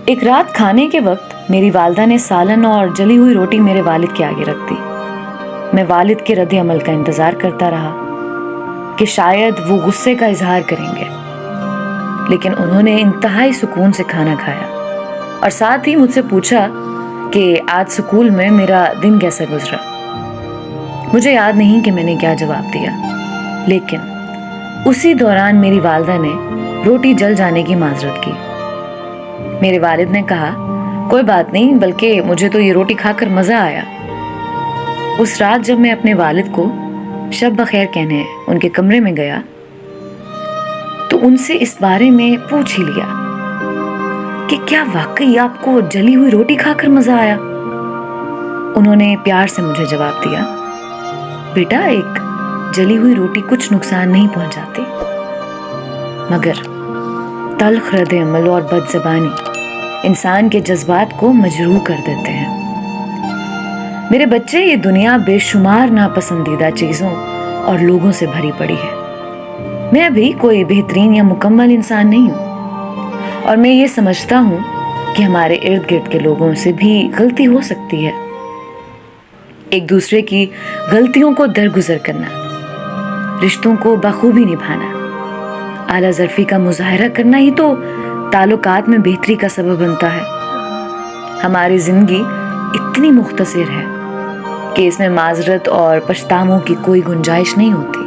ایک رات کھانے کے وقت میری والدہ نے سالن اور جلی ہوئی روٹی میرے والد کے آگے رکھ دی۔ میں والد کے رد عمل کا انتظار کرتا رہا کہ شاید وہ غصے کا اظہار کریں گے، لیکن انہوں نے انتہائی سکون سے کھانا کھایا اور ساتھ ہی مجھ سے پوچھا کہ آج سکول میں میرا دن کیسا گزرا۔ مجھے یاد نہیں کہ میں نے کیا جواب دیا، لیکن اسی دوران میری والدہ نے روٹی جل جانے کی معذرت کی۔ میرے والد نے کہا، کوئی بات نہیں، بلکہ مجھے تو یہ روٹی کھا کر مزہ آیا۔ اس رات جب میں اپنے والد کو شب بخیر کہنے ان کے کمرے میں گیا تو ان سے اس بارے میں پوچھ ہی لیا کہ کیا واقعی آپ کو جلی ہوئی روٹی کھا کر مزہ آیا؟ انہوں نے پیار سے مجھے جواب دیا، بیٹا، ایک جلی ہوئی روٹی کچھ نقصان نہیں پہنچاتی، مگر تلخ رد عمل اور بد زبانی انسان کے جذبات کو مجروح کر دیتے ہیں۔ میرے بچے، یہ دنیا بے شمار ناپسندیدہ چیزوں اور لوگوں سے بھری پڑی ہے۔ میں بھی کوئی بہترین یا مکمل انسان نہیں ہوں، اور میں یہ سمجھتا ہوں کہ ہمارے ارد گرد کے لوگوں سے بھی غلطی ہو سکتی ہے۔ ایک دوسرے کی غلطیوں کو درگزر کرنا، رشتوں کو بخوبی نبھانا، اعلیٰ ظرفی کا مظاہرہ کرنا ہی تو تعلقات میں بہتری کا سبب بنتا ہے۔ ہماری زندگی اتنی مختصر ہے کہ اس میں معذرت اور پچھتاووں کی کوئی گنجائش نہیں ہوتی۔